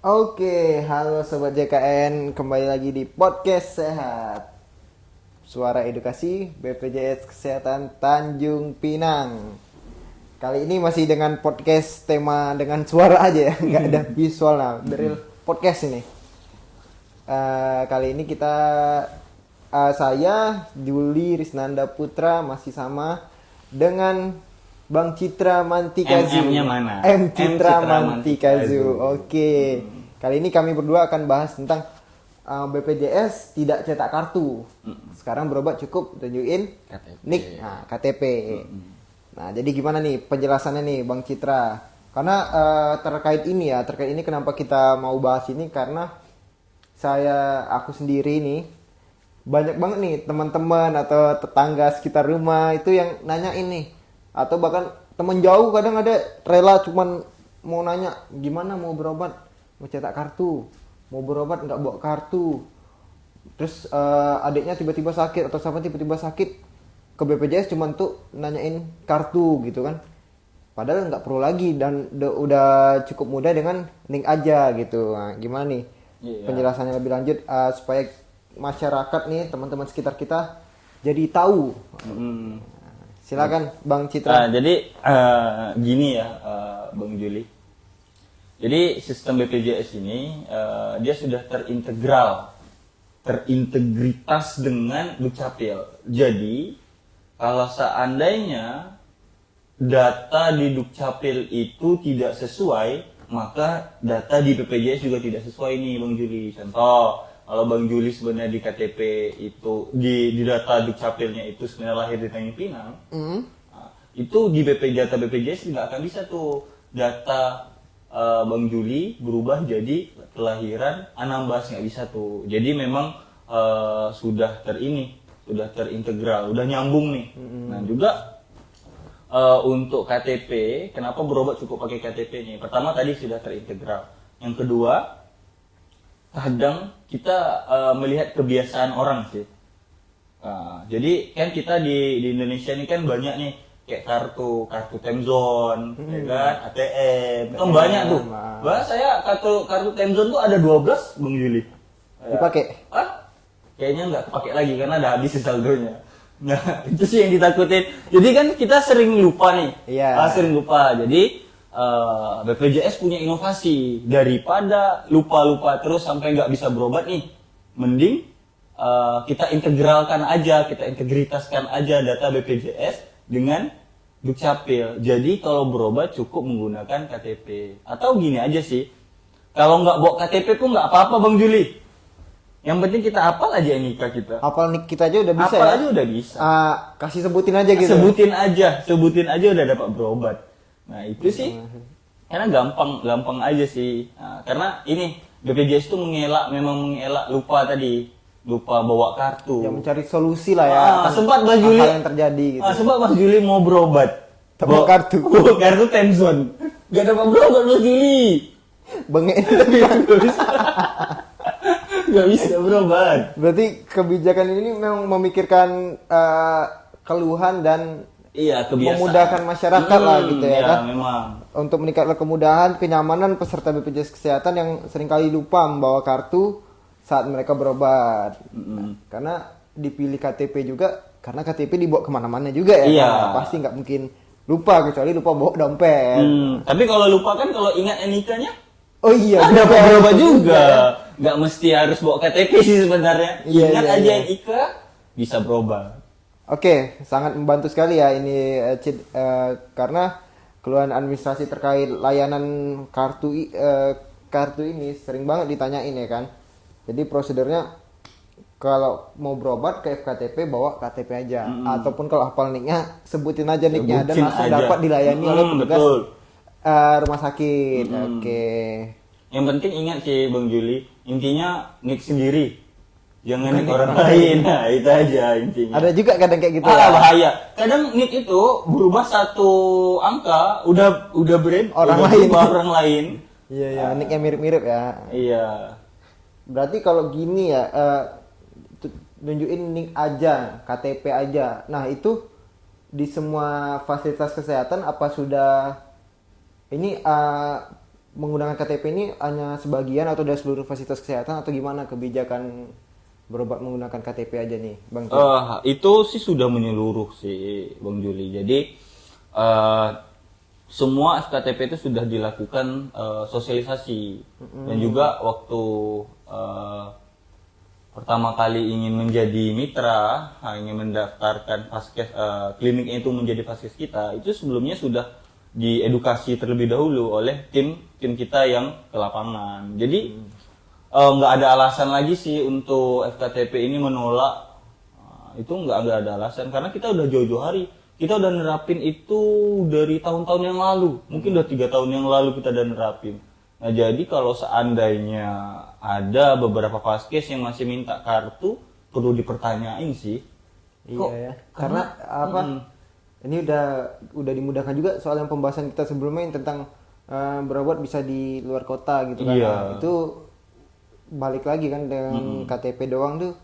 Oke, halo Sobat JKN, kembali lagi di Podcast Sehat. Suara Edukasi BPJS Kesehatan Tanjung Pinang. Kali ini masih dengan podcast tema dengan suara aja ya, nggak ada visual lah, dari podcast ini. Kali ini saya Juli Risnanda Putra masih sama dengan Bang Citra Mantikazu. M-nya mana? Citra Mantikazu. Oke. Kali ini kami berdua akan bahas tentang BPJS tidak cetak kartu. Sekarang berobat cukup tunjukin KTP. NIK, KTP. Nah, jadi gimana nih penjelasannya nih Bang Citra? Karena terkait ini kenapa kita mau bahas ini karena aku sendiri nih banyak banget nih teman-teman atau tetangga sekitar rumah itu yang nanya ini. Atau bahkan teman jauh kadang ada rela cuman mau nanya gimana mau berobat, mau cetak kartu, mau berobat nggak bawa kartu. Terus adiknya tiba-tiba sakit atau siapa tiba-tiba sakit ke BPJS cuman tuh nanyain kartu gitu kan. Padahal nggak perlu lagi dan udah cukup mudah dengan link aja gitu. Nah, gimana nih penjelasannya lebih lanjut supaya masyarakat nih teman-teman sekitar kita jadi tahu. Silakan Bang Citra. Jadi gini ya Bang Juli. Jadi sistem BPJS ini dia sudah terintegritas dengan Dukcapil. Jadi kalau seandainya data di Dukcapil itu tidak sesuai, maka data di BPJS juga tidak sesuai nih Bang Juli. Contoh, kalau Bang Juli sebenarnya di KTP itu di data Dukcapilnya itu sebenarnya lahir di Tanjung Pinang, itu di data BPJS nggak akan bisa tuh data Bang Juli berubah jadi kelahiran Anambas, nggak bisa tuh. Jadi memang sudah terintegral, udah nyambung nih. Nah juga untuk KTP, kenapa berobat cukup pakai KTP nih? Pertama tadi sudah terintegral. Yang kedua, kadang kita melihat kebiasaan orang sih. Jadi kan kita di Indonesia ini kan banyak nih kayak kartu Temzon, ya kan, ATM, kan banyak tuh. Bahkan saya kartu Temzon tuh ada 12 Bang Juli. Dipakai? Kayaknya nggak kepake lagi karena udah habis saldonya. Nah itu sih yang ditakutin. Jadi kan kita sering lupa nih. Iya. Sering lupa. Jadi BPJS punya inovasi, daripada lupa-lupa terus sampai nggak bisa berobat nih, mending kita integritaskan aja data BPJS dengan Dukcapil. Jadi kalau berobat cukup menggunakan KTP. Atau gini aja sih, kalau nggak bawa KTP pun nggak apa-apa Bang Juli. Yang penting kita hafal aja NIK kita. Hafal NIK kita aja udah bisa. Hafal aja udah bisa. Kasih sebutin aja gitu. Sebutin aja udah dapat berobat. Nah itu sih, karena gampang aja sih. Nah, karena ini BPJS itu mengelak lupa bawa kartu. Ya mencari solusi lah ya. Sempat Mas Juli yang terjadi gitu. Sempat Mas Juli mau berobat, bawa kartu. Kartu Temzon, gak dapat berobat Mas Juli. Bengek Gak bisa berobat. Berarti kebijakan ini memang memikirkan keluhan dan kebiasaan. Memudahkan masyarakat lah gitu ya kan. Memang. Untuk meningkatkan kemudahan kenyamanan peserta BPJS Kesehatan yang seringkali lupa membawa kartu saat mereka berobat. Karena dipilih KTP juga karena KTP dibawa kemana-mana juga ya. Iya. Kan? Pasti nggak mungkin lupa kecuali lupa bawa dompet. Tapi kalau lupa kan kalau ingat NIK-nya, oh iya, dapat berobat juga. Nggak mesti harus bawa KTP sih sebenarnya. Ingat aja NIK bisa berobat. Oke, sangat membantu sekali ya ini karena keluhan administrasi terkait layanan kartu ini sering banget ditanyain ya kan. Jadi prosedurnya kalau mau berobat ke FKTP bawa KTP aja, ataupun kalau hafal NIK-nya sebutin aja NIK-nya dan langsung dapat dilayani oleh petugas rumah sakit. Oke. Yang penting ingat sih Bang Juli, intinya NIK sendiri. Jangan NIK orang lain. Nah, itu aja intinya. Ada juga kadang kayak gitu ya. Bahaya. Kadang NIK itu berubah satu angka udah brand orang lain. Iya, NIK-nya mirip-mirip ya. Iya. Berarti kalau gini ya, tunjukin NIK aja, KTP aja. Nah, itu di semua fasilitas kesehatan apa sudah ini menggunakan KTP ini hanya sebagian atau dari seluruh fasilitas kesehatan atau gimana kebijakan berobat menggunakan KTP aja nih, Bang? Itu sih sudah menyeluruh sih, Bang Juli. Jadi semua FKTP itu sudah dilakukan sosialisasi dan juga waktu pertama kali ingin menjadi mitra, ingin mendaftarkan vaskes kliniknya itu menjadi vaskes kita, itu sebelumnya sudah diedukasi terlebih dahulu oleh tim kita yang ke lapangan. Jadi nggak ada alasan lagi sih untuk FKTP ini menolak. Itu nggak ada alasan karena kita udah jauh-jauh hari. Kita udah nerapin itu dari tahun-tahun yang lalu. Mungkin udah 3 tahun yang lalu kita udah nerapin. Nah, jadi kalau seandainya ada beberapa vaskes yang masih minta kartu, perlu dipertanyain sih. Iya ya. Karena apa? Ini udah dimudahkan juga soal yang pembahasan kita sebelumnya yang tentang berobat bisa di luar kota gitu kan. Iya. Nah, itu balik lagi kan dengan KTP doang tuh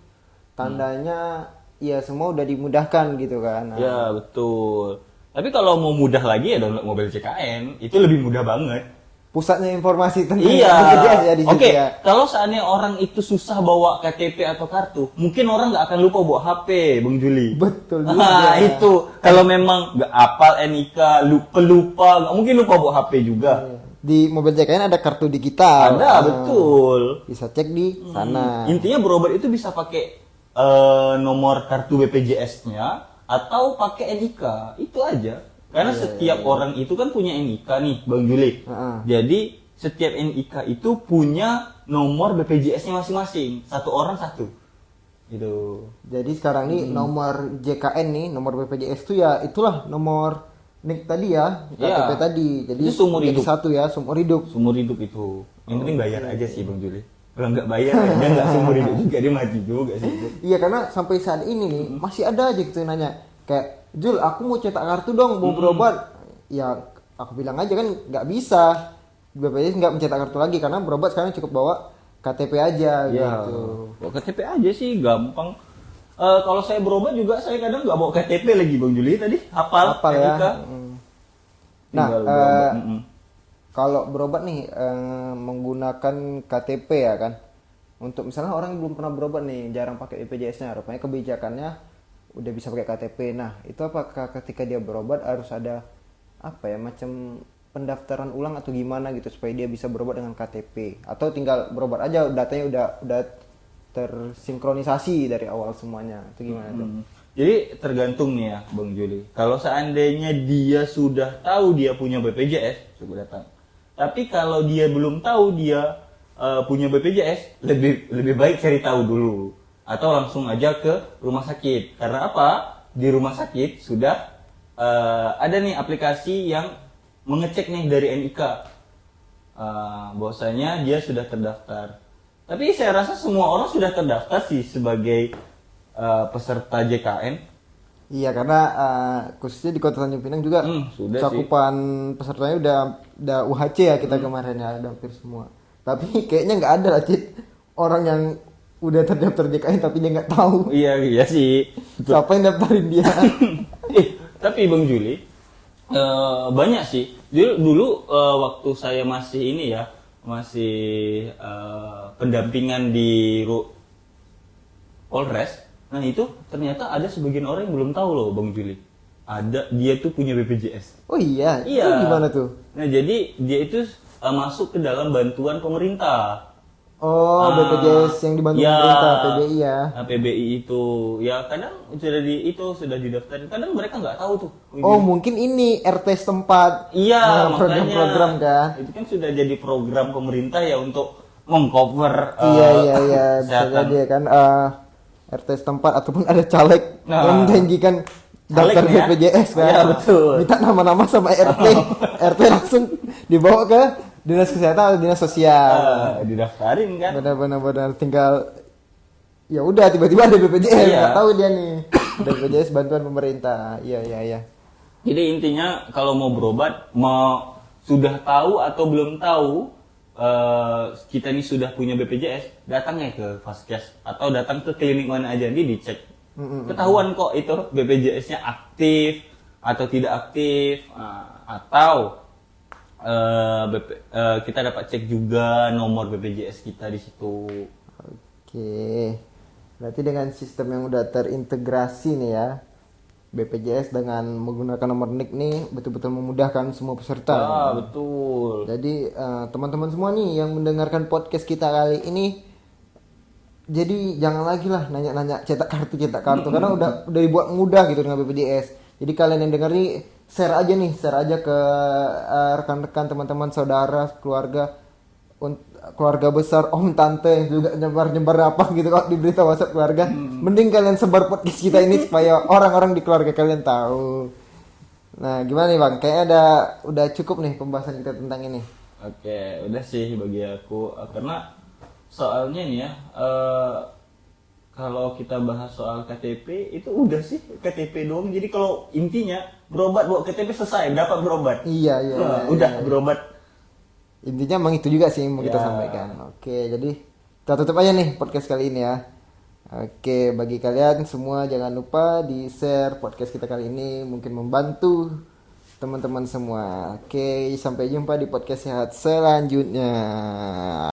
tandanya ya semua udah dimudahkan gitu kan. Nah, Ya, betul. Tapi kalau mau mudah lagi ya download mobil CKN, itu lebih mudah banget. pusatnya informasi tentang Iya. BPJS ya di situ Oke, ya. kalau seandainya orang itu susah bawa KTP atau kartu, mungkin orang nggak akan lupa bawa HP, Bang Juli. Betul juga. Nah, itu kalau memang nggak apal NIK, lupa, nggak mungkin lupa bawa HP juga. Di mobil JKN ada kartu digital. Ada, betul. Bisa cek di sana. Intinya berobat itu bisa pakai nomor kartu BPJS-nya atau pakai NIK, itu aja. Karena setiap orang itu kan punya NIK nih, Bang Juli. Jadi setiap NIK itu punya nomor BPJS-nya masing-masing, satu orang satu. Gitu. Jadi sekarang nih nomor JKN nih, nomor BPJS itu ya itulah nomor NIK tadi ya, KTP tadi. Jadi itu seumur jadi hidup. satu ya, seumur hidup. Seumur hidup itu. Yang penting bayar aja sih, Bang Juli. Kalau nggak bayar, dia nggak seumur hidup juga, dia mati juga sih. Iya, karena sampai saat ini nih masih ada aja gitu nanya kayak, Jul, aku mau cetak kartu dong, mau berobat. Ya, aku bilang aja kan nggak bisa. BPJS nggak mencetak kartu lagi karena berobat sekarang cukup bawa KTP aja Ya, gitu. bawa KTP aja sih gampang. Kalau saya berobat juga saya kadang nggak bawa KTP lagi, Bang Juli tadi hafal ya. NIK. Nah, Tinggal berobat. kalau berobat nih menggunakan KTP ya kan. Untuk misalnya orang yang belum pernah berobat nih, jarang pakai BPJS-nya, rupanya kebijakannya udah bisa pakai KTP. Nah, itu apakah ketika dia berobat harus ada apa ya, macam pendaftaran ulang atau gimana gitu supaya dia bisa berobat dengan KTP, atau tinggal berobat aja datanya udah tersinkronisasi dari awal semuanya, itu gimana tuh? Jadi tergantung nih ya, Bang Juli. Kalau seandainya dia sudah tahu dia punya BPJS, coba datang. Tapi kalau dia belum tahu dia punya BPJS, lebih baik cari tahu dulu atau langsung aja ke rumah sakit. Karena apa? Di rumah sakit sudah ada nih aplikasi yang mengecek nih dari NIK bahwasanya dia sudah terdaftar. Tapi saya rasa semua orang sudah terdaftar sih sebagai peserta JKN. Iya, karena khususnya di Kota Tanjung Pinang juga sudah cakupan pesertanya udah UHC ya kita kemarin ya, udah hampir semua. Tapi kayaknya nggak ada lah, Cid, orang yang udah terdaftar JKN tapi dia nggak tahu. Iya sih. Siapa yang daftarin dia? Tapi Bang Juli, banyak sih. Dulu waktu saya masih ini ya, masih pendampingan di Polres. Nah itu ternyata ada sebagian orang yang belum tahu loh, Bang Juli. Dia tuh punya BPJS. Oh iya, Iya. itu gimana tuh? Nah jadi dia itu masuk ke dalam bantuan pemerintah. Oh, BPJS yang dibantu pemerintah, PBI ya. Nah, PBI itu ya kadang sudah didaftarin. Kadang mereka nggak tahu tuh. Oh, mungkin ini RT setempat. Iya, program-program kan. Itu kan sudah jadi program pemerintah ya untuk mengcover Iya, bisa jadi ya kan RT setempat ataupun ada caleg yang menjanjikan daftar Caleg nih ya? BPJS kan. Iya, betul. Minta nama-nama sama RT. RT langsung dibawa ke Dinas Kesehatan atau Dinas Sosial. Didaftarin kan. Benar-benar tinggal ya udah tiba-tiba ada BPJS, Iya. nggak tahu dia nih. BPJS bantuan pemerintah. Iya. Jadi intinya kalau mau berobat, sudah tahu atau belum tahu kita ini sudah punya BPJS, datangnya ke Vaskes atau datang ke klinik mana aja nih dicek. Ketahuan kok itu BPJS-nya aktif atau tidak aktif, atau Kita dapat cek juga nomor BPJS kita di situ. Oke. Berarti dengan sistem yang udah terintegrasi nih ya, BPJS dengan menggunakan nomor NIK nih betul-betul memudahkan semua peserta. Ah, betul. Jadi teman-teman semua nih yang mendengarkan podcast kita kali ini, jadi jangan lagi lah nanya-nanya cetak kartu karena udah dibuat mudah gitu dengan BPJS. Jadi kalian yang dengar nih share aja ke rekan-rekan, teman-teman, saudara, keluarga besar, om tante yang juga nyebar apa gitu kok di berita WhatsApp keluarga. Mending kalian sebar podcast kita ini supaya orang-orang di keluarga kalian tahu. Nah, gimana nih Bang? Kayaknya udah cukup nih pembahasan kita tentang ini. Oke, udah sih bagi aku. Karena soalnya nih ya, kalau kita bahas soal KTP itu udah sih KTP doang. Jadi kalau intinya berobat bawa KTP selesai, dapat berobat. Iya. Udah berobat. Intinya emang itu juga sih yang mau kita Ya. sampaikan. Oke, jadi kita tutup aja nih podcast kali ini ya. Oke, bagi kalian semua jangan lupa di share podcast kita kali ini, mungkin membantu teman-teman semua. Oke, sampai jumpa di podcast sehat selanjutnya.